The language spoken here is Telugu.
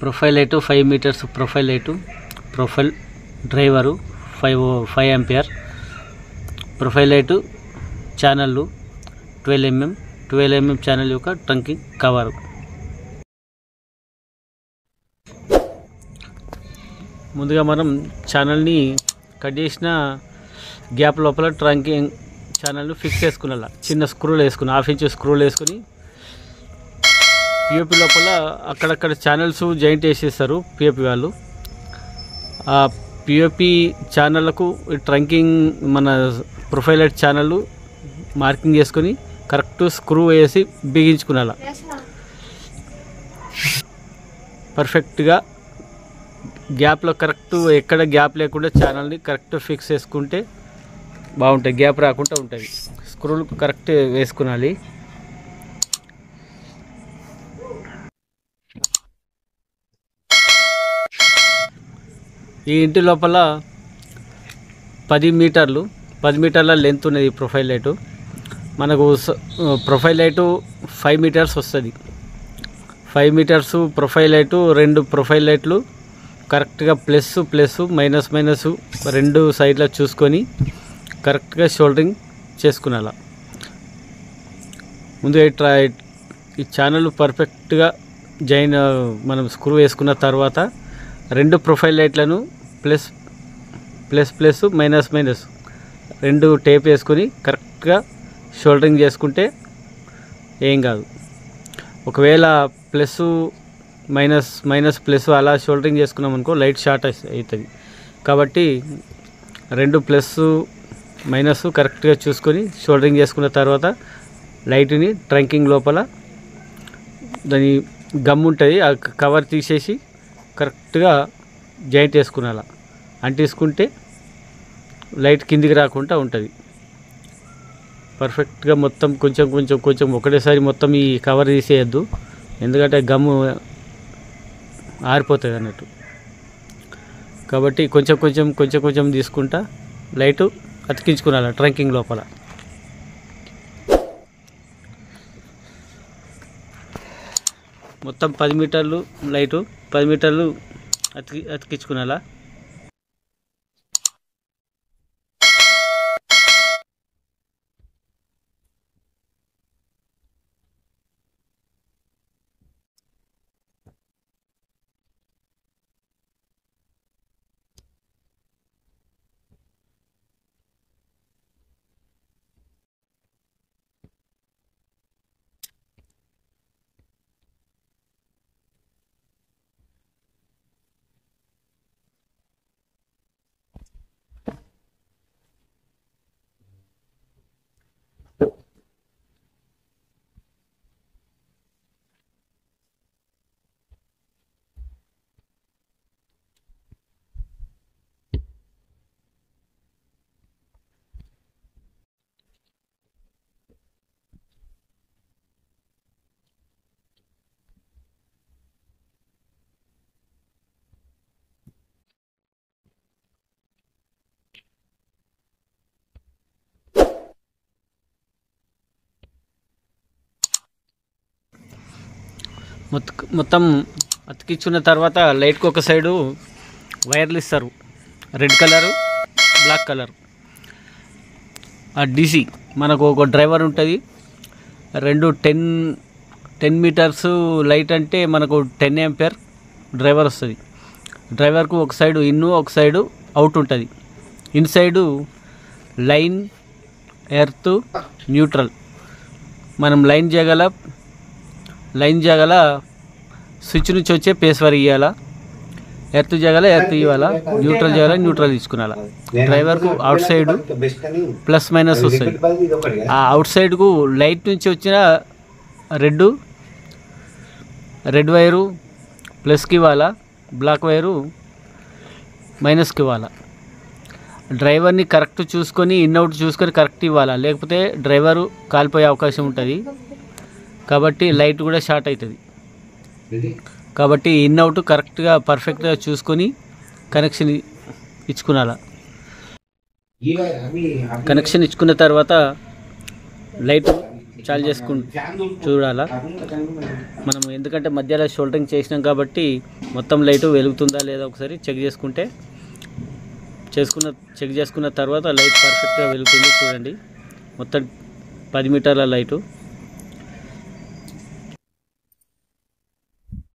Profile light 5 metres profile light, profile driver 5 ampere, profile light ఛానళ్ళు 12 mm ఛానల్ యొక్క ట్రంకింగ్ కవరు. ముందుగా మనం ఛానల్ని కట్ చేసిన గ్యాప్ లోపల ట్రంకింగ్ ఛానల్ని ఫిక్స్ చేసుకునేలా చిన్న స్క్రూలు వేసుకుని 1/2 ఇంచ్ స్క్రూలు వేసుకుని పిఓపి లోపల అక్కడక్కడ ఛానల్స్ జాయింట్ వేసేస్తారు పిఓపి వాళ్ళు. ఆ పిఓపి ఛానళ్ళకు ట్రంకింగ్ మన ప్రొఫైల్ లైట్ ఛానల్ మార్కింగ్ చేసుకొని కరెక్ట్ స్క్రూ వేసి బిగించుకునేలా పర్ఫెక్ట్గా గ్యాప్లో కరెక్ట్ ఎక్కడ గ్యాప్ లేకుండా ఛానల్ని కరెక్ట్ ఫిక్స్ చేసుకుంటే బాగుంటుంది, గ్యాప్ రాకుండా ఉంటుంది. స్క్రూలు కరెక్ట్ వేసుకునాలి. ఈ ఇంటి లోపల 10 మీటర్ల లెంత్ ఉన్నది ప్రొఫైల్ లైటు. మనకు ప్రొఫైల్ లైటు 5 మీటర్స్ వస్తుంది. 5 మీటర్స్ ప్రొఫైల్ లైటు, 2 ప్రొఫైల్ లైట్లు కరెక్ట్గా ప్లస్ మైనస్ 2 సైడ్లో చూసుకొని కరెక్ట్గా షోల్డరింగ్ చేసుకునేలా. ముందుగా ఈ ఛానల్ పర్ఫెక్ట్గా మనం స్క్రూ వేసుకున్న తర్వాత 2 ప్రొఫైల్ లైట్లను ప్లస్ మైనస్ 2 టేప్ వేసుకొని కరెక్ట్గా షోల్డరింగ్ చేసుకుంటే ఏం కాదు. ఒకవేళ మైనస్ అలా షోల్డరింగ్ చేసుకున్నాం అనుకో లైట్ షార్ట్ అవుతుంది. కాబట్టి 2 ప్లస్ మైనస్ కరెక్ట్గా చూసుకొని షోల్డరింగ్ చేసుకున్న తర్వాత లైట్ని ట్రంకింగ్ లోపల దాని గమ్ ఉంటుంది ఆ కవర్ తీసేసి కరెక్ట్గా జాయింట్ వేసుకునేలా అంటేసుకుంటే లైట్ కిందికి రాకుండా ఉంటుంది. పర్ఫెక్ట్గా మొత్తం కొంచెం ఒకటేసారి మొత్తం ఈ కవర్ తీసేయద్దు, ఎందుకంటే గమ్ము ఆరిపోతుంది అన్నట్టు. కాబట్టి కొంచెం తీసుకుంటా లైటు అతికించుకున్నాను ట్రంకింగ్ లోపల. మొత్తం 10 మీటర్లు లైటు 10 మీటర్లు అతికించుకునేలా. మొత్తం అతికించున్న తర్వాత లైట్కి ఒక సైడు వైర్లు ఇస్తారు, రెడ్ కలరు బ్లాక్ కలర్. ఆ డీసీ మనకు ఒక డ్రైవర్ ఉంటుంది. 2 10 మీటర్స్ లైట్ అంటే మనకు 10 ఆంపియర్ డ్రైవర్ వస్తుంది. డ్రైవర్కు ఒక సైడు ఇన్ను ఒక సైడు అవుట్ ఉంటుంది. In side line, earth, neutral. మనం లైన్ జగల స్విచ్ నుంచి వచ్చే పేస్వర్ ఇవ్వాలా, ఎర్త్ జగల ఎర్త్ ఇవ్వాలా, న్యూట్రల్ జగల న్యూట్రల్ తీసుకునేలా. డ్రైవర్కు అవుట్ సైడ్ ప్లస్ మైనస్ వస్తుంది. ఆ అవుట్ సైడ్కు లైట్ నుంచి వచ్చిన రెడ్ వైరు ప్లస్కి ఇవ్వాలా, బ్లాక్ వైరు మైనస్కి ఇవ్వాలా. డ్రైవర్ని కరెక్ట్ చూసుకొని ఇన్ అవుట్ చూసుకొని కరెక్ట్ ఇవ్వాలా, లేకపోతే డ్రైవరు కాలిపోయే అవకాశం ఉంటుంది. కాబట్టి లైట్ కూడా షార్ట్ అవుతుంది. కాబట్టి ఇన్ అవుట్ కరెక్ట్గా పర్ఫెక్ట్గా చూసుకొని కనెక్షన్ ఇచ్చుకునాలా. కనెక్షన్ ఇచ్చుకున్న తర్వాత లైట్ చాలు చూడాలా మనం, ఎందుకంటే మధ్యలో షోల్డరింగ్ చేసినాం కాబట్టి మొత్తం లైటు వెలుగుతుందా లేదా ఒకసారి చెక్ చేసుకున్న తర్వాత లైట్ పర్ఫెక్ట్గా వెలుగుతుంది. చూడండి మొత్తం 10 మీటర్ల లైటు.